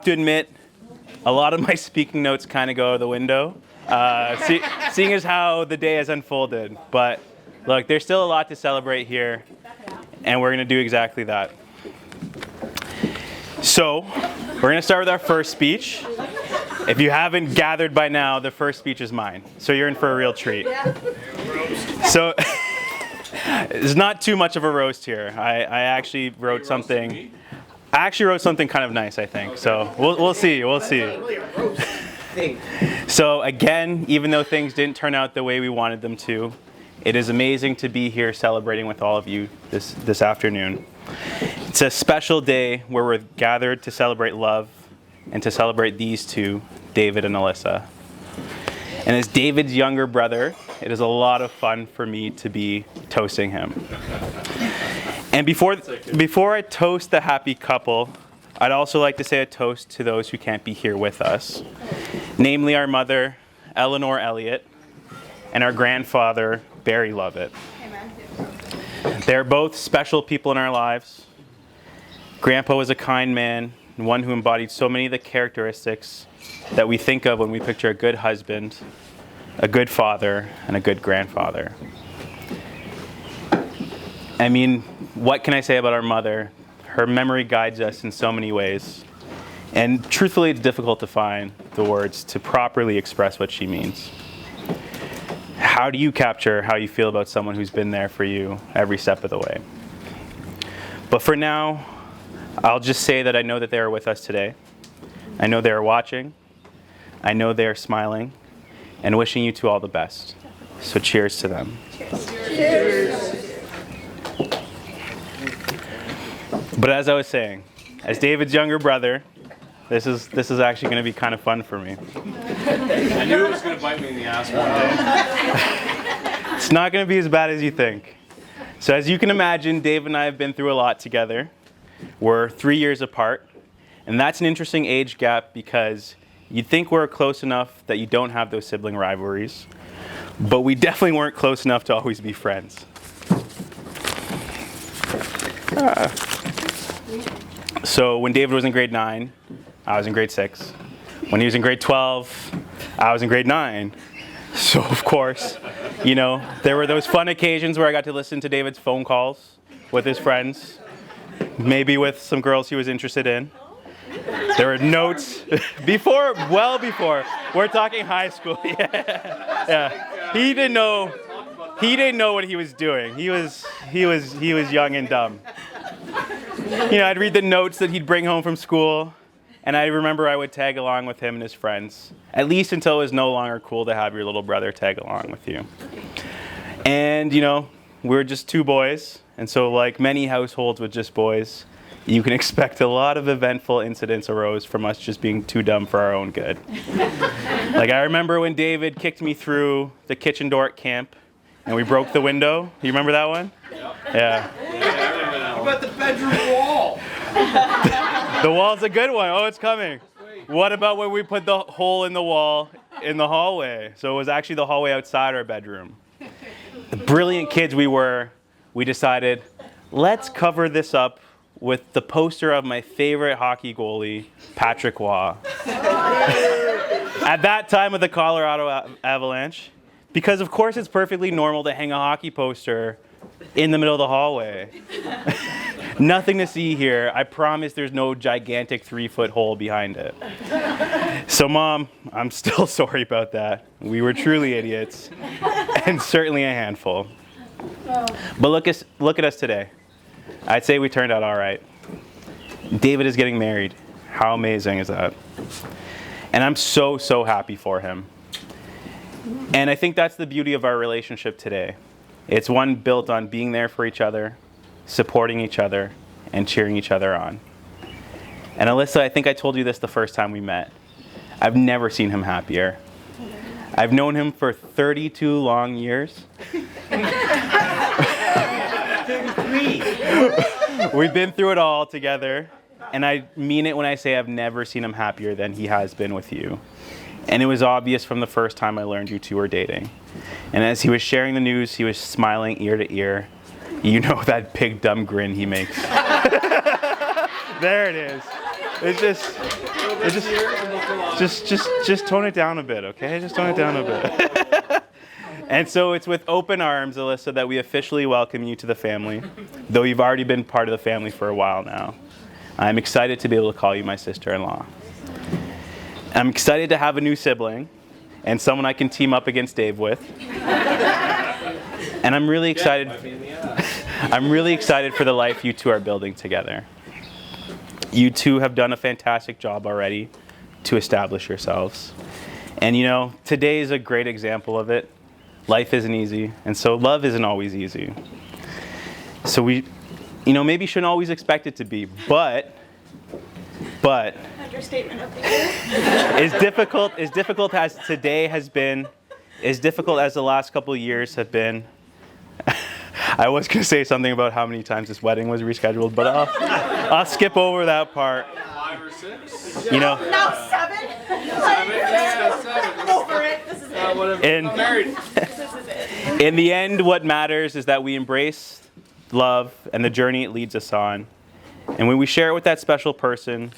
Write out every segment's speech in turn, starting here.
to admit, a lot of my speaking notes kind of go out the window, seeing as how the day has unfolded. But look, there's still a lot to celebrate here, and we're going to do exactly that. So, we're going to start with our first speech. If you haven't gathered by now, the first speech is mine. So you're in for a real treat. So, it's not too much of a roast here. I actually wrote something. I actually wrote something kind of nice, I think. So we'll see. So again, even though things didn't turn out the way we wanted them to, it is amazing to be here celebrating with all of you this afternoon. It's a special day where we're gathered to celebrate love and to celebrate these two, David and Alyssa. And as David's younger brother, it is a lot of fun for me to be toasting him. And before I toast the happy couple, I'd also like to say a toast to those who can't be here with us. Namely our mother, Eleanor Elliott, and our grandfather, Barry Lovett. Amen. They're both special people in our lives. Grandpa was a kind man, and one who embodied so many of the characteristics that we think of when we picture a good husband, a good father, and a good grandfather. I mean, what can I say about our mother? Her memory guides us in so many ways. And truthfully, it's difficult to find the words to properly express what she means. How do you capture how you feel about someone who's been there for you every step of the way? But for now, I'll just say that I know that they are with us today. I know they are watching. I know they are smiling and wishing you two all the best. So cheers to them. Cheers. Cheers. But as I was saying, as David's younger brother, this is actually going to be kind of fun for me. I knew it was going to bite me in the ass one day. It's not going to be as bad as you think. So as you can imagine, Dave and I have been through a lot together. We're 3 years apart, and that's an interesting age gap because you'd think we're close enough that you don't have those sibling rivalries, but we definitely weren't close enough to always be friends. So when David was in grade 9, I was in grade 6. When he was in grade 12, I was in grade 9. So of course, there were those fun occasions where I got to listen to David's phone calls with his friends, maybe with some girls he was interested in. There were notes well before. We're talking high school. Yeah. He didn't know what he was doing. He was young and dumb. I'd read the notes that he'd bring home from school, and I remember I would tag along with him and his friends, at least until it was no longer cool to have your little brother tag along with you. And, we were just two boys, and so like many households with just boys, you can expect a lot of eventful incidents arose from us just being too dumb for our own good. Like I remember when David kicked me through the kitchen door at camp, and we broke the window. You remember that one? Yeah. What about the bedroom wall? The wall's a good one. Oh, it's coming. What about when we put the hole in the wall in the hallway? So it was actually the hallway outside our bedroom. The brilliant kids we were, we decided, let's cover this up with the poster of my favorite hockey goalie, Patrick Waugh. At that time of the Colorado Avalanche, because of course it's perfectly normal to hang a hockey poster in the middle of the hallway. Nothing to see here. I promise there's no gigantic 3-foot hole behind it. So Mom, I'm still sorry about that. We were truly idiots, and certainly a handful. But look at us today. I'd say we turned out all right. David is getting married. How amazing is that? And I'm so happy for him. And I think that's the beauty of our relationship today. It's one built on being there for each other, supporting each other, and cheering each other on. And Alyssa, I think I told you this the first time we met. I've never seen him happier. I've known him for 32 long years. We've been through it all together, and I mean it when I say I've never seen him happier than he has been with you. And it was obvious from the first time I learned you two were dating. And as he was sharing the news, he was smiling ear to ear. You know that big dumb grin he makes. There it is. Just tone it down a bit, okay? Just tone it down a bit. And so it's with open arms, Alyssa, that we officially welcome you to the family, though you've already been part of the family for a while now. I'm excited to be able to call you my sister-in-law. I'm excited to have a new sibling and someone I can team up against Dave with. And I'm really excited. I'm really excited for the life you two are building together. You two have done a fantastic job already to establish yourselves. And you know, today is a great example of it. Life isn't easy, and so love isn't always easy. So we, maybe shouldn't always expect it to be, but Understatement of the year. as difficult as today has been, as difficult as the last couple of years have been. I was going to say something about how many times this wedding was rescheduled, but I'll skip over that part. 5 or 6? Now 7? Yeah, 7. Over it. This is it. And I'm married. This is it. in the end, what matters is that we embrace love and the journey it leads us on. And when we share it with that special person,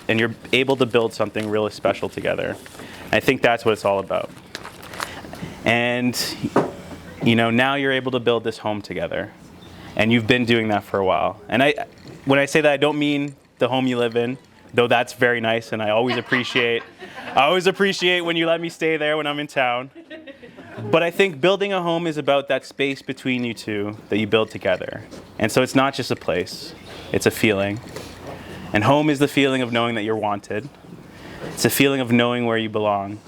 and you're able to build something really special together. I think that's what it's all about. And now you're able to build this home together. And you've been doing that for a while. And when I say that, I don't mean the home you live in, though that's very nice, and I always appreciate when you let me stay there when I'm in town. But I think building a home is about that space between you two that you build together. And so it's not just a place, it's a feeling. And home is the feeling of knowing that you're wanted. It's a feeling of knowing where you belong.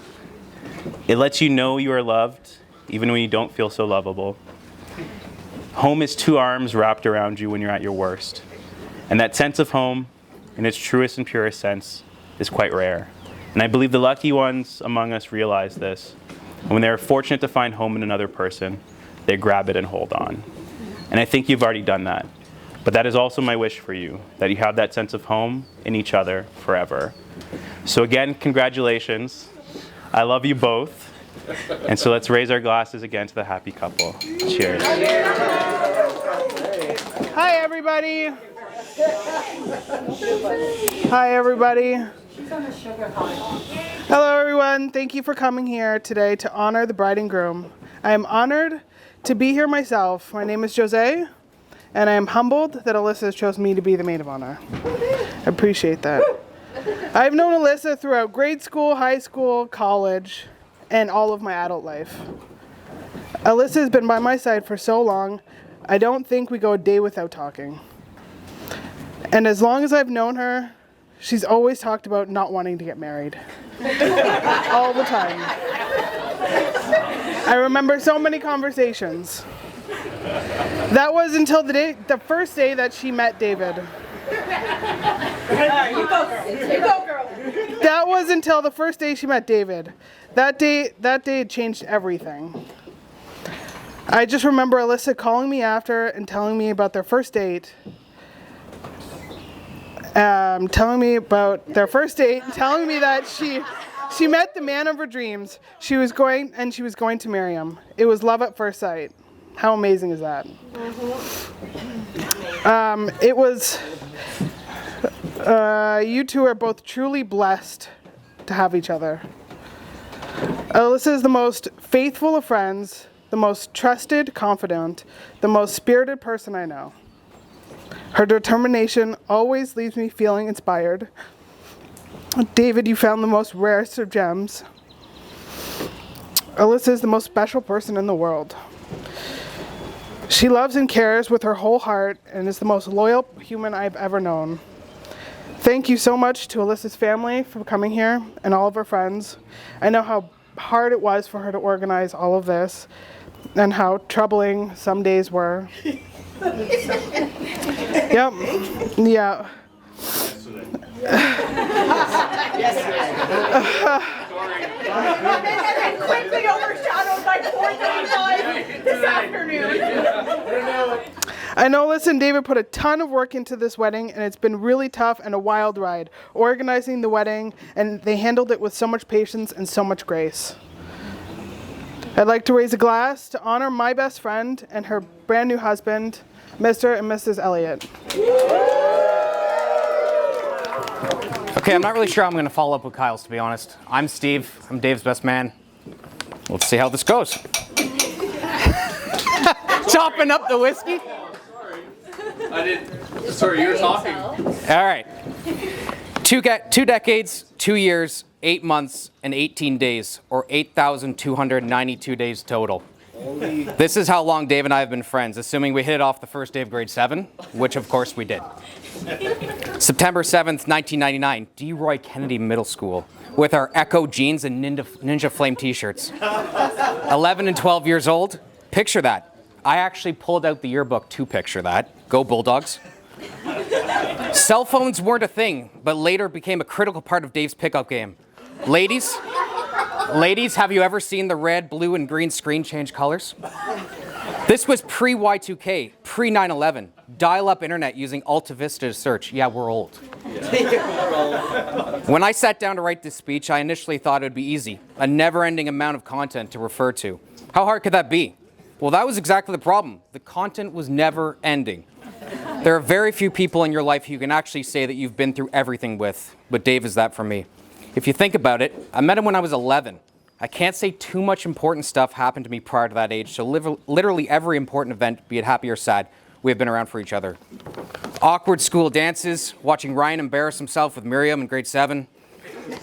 It lets you know you are loved, even when you don't feel so lovable. Home is 2 arms wrapped around you when you're at your worst. And that sense of home, in its truest and purest sense, is quite rare. And I believe the lucky ones among us realize this. And when they're fortunate to find home in another person, they grab it and hold on. And I think you've already done that. But that is also my wish for you, that you have that sense of home in each other forever. So again, congratulations. I love you both. And so let's raise our glasses again to the happy couple. Cheers. Hi, everybody. Hi, everybody. Hello, everyone. Thank you for coming here today to honor the bride and groom. I am honored to be here myself. My name is Jose, and I am humbled that Alyssa has chosen me to be the maid of honor. I appreciate that. I've known Alyssa throughout grade school, high school, college, and all of my adult life. Alyssa has been by my side for so long, I don't think we go a day without talking. And as long as I've known her, she's always talked about not wanting to get married. All the time. I remember so many conversations. That was until the first day that she met David. You go, girl. That was until the first day she met David. That day had changed everything. I just remember Alyssa calling me after and telling me about their first date. Telling me that she met the man of her dreams. She was going to marry him. It was love at first sight. How amazing is that? You two are both truly blessed to have each other. Alyssa is the most faithful of friends, the most trusted confidant, the most spirited person I know. Her determination always leaves me feeling inspired. David, you found the most rarest of gems. Alyssa is the most special person in the world. She loves and cares with her whole heart and is the most loyal human I've ever known. Thank you so much to Alyssa's family for coming here and all of her friends. I know how hard it was for her to organize all of this and how troubling some days were. Yep. Yeah. And then quickly overshadowed by 4:35 this afternoon. I know Alyssa and David put a ton of work into this wedding, and it's been really tough and a wild ride, organizing the wedding, and they handled it with so much patience and so much grace. I'd like to raise a glass to honor my best friend and her brand new husband, Mr. and Mrs. Elliott. Okay, I'm not really sure how I'm going to follow up with Kyle's, to be honest. I'm Steve. I'm Dave's best man. Let's see how this goes. Chopping up the whiskey. I didn't. Sorry, you're talking. All right. Two decades, 2 years, 8 months, and 18 days, or 8,292 days total. This is how long Dave and I have been friends, assuming we hit it off the first day of grade 7, which of course we did. September 7th, 1999, D. Roy Kennedy Middle School, with our Echo jeans and Ninja Flame t-shirts. 11 and 12 years old, picture that. I actually pulled out the yearbook to picture that. Go Bulldogs. Cell phones weren't a thing, but later became a critical part of Dave's pickup game. Ladies, have you ever seen the red, blue, and green screen change colors? This was pre-Y2K, pre-9/11. Dial-up internet using Alta Vista to search. Yeah, we're old. When I sat down to write this speech, I initially thought it would be easy, a never-ending amount of content to refer to. How hard could that be? Well, that was exactly the problem. The content was never ending. There are very few people in your life who you can actually say that you've been through everything with, but Dave is that for me. If you think about it, I met him when I was 11. I can't say too much important stuff happened to me prior to that age, so literally every important event, be it happy or sad, we have been around for each other. Awkward school dances, watching Ryan embarrass himself with Miriam in grade 7,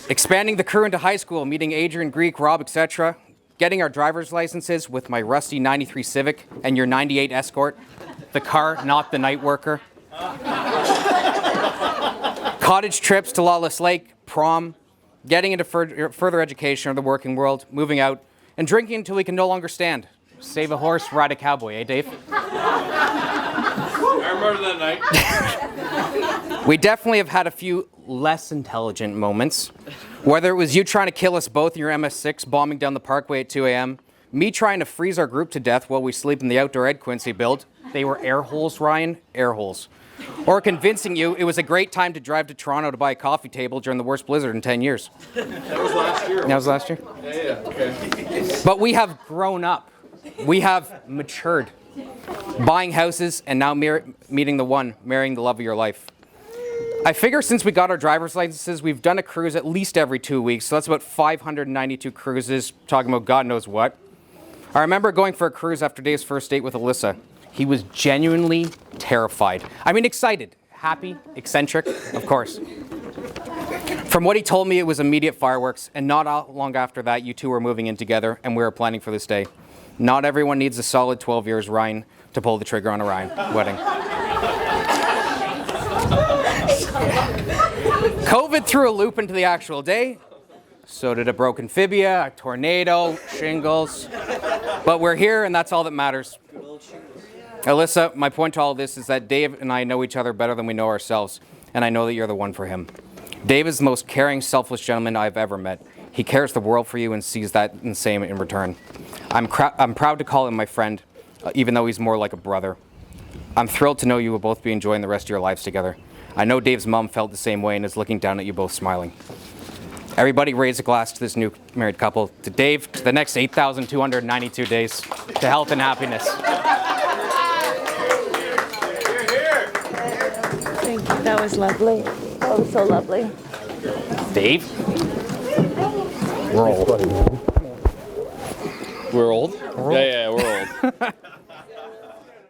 expanding the crew into high school, meeting Adrian, Greek, Rob, etc., getting our driver's licenses with my rusty 93 Civic and your 98 Escort, the car, not the night worker. Cottage trips to Lawless Lake, prom, getting into further education or the working world, moving out, and drinking until we can no longer stand. Save a horse, ride a cowboy, eh, Dave? I remember that night. We definitely have had a few less intelligent moments. Whether it was you trying to kill us both in your MS-6 bombing down the parkway at 2 a.m., me trying to freeze our group to death while we sleep in the outdoor Ed Quincy build. They were air holes, Ryan, air holes. Or convincing you it was a great time to drive to Toronto to buy a coffee table during the worst blizzard in 10 years. That was last year. That was last year? Yeah, okay. But we have grown up. We have matured. Buying houses and now meeting the one, marrying the love of your life. I figure since we got our driver's licenses, we've done a cruise at least every 2 weeks, so that's about 592 cruises, talking about God knows what. I remember going for a cruise after Dave's first date with Alyssa. He was genuinely terrified. I mean, excited, happy, eccentric, of course. From what he told me, it was immediate fireworks, and not long after that, you two were moving in together, and we were planning for this day. Not everyone needs a solid 12 years, Ryan, to pull the trigger on a Ryan wedding. COVID threw a loop into the actual day. So did a broken fibia, a tornado, shingles. But we're here, and that's all that matters. Alyssa, my point to all this is that Dave and I know each other better than we know ourselves, and I know that you're the one for him. Dave is the most caring, selfless gentleman I've ever met. He cares the world for you and sees that the same in return. I'm proud to call him my friend, even though he's more like a brother. I'm thrilled to know you will both be enjoying the rest of your lives together. I know Dave's mom felt the same way and is looking down at you both smiling. Everybody raise a glass to this new married couple, to Dave, to the next 8,292 days, to health and happiness. Thank you. That was lovely. That was so lovely. Dave? We're old. We're old? Yeah, we're old.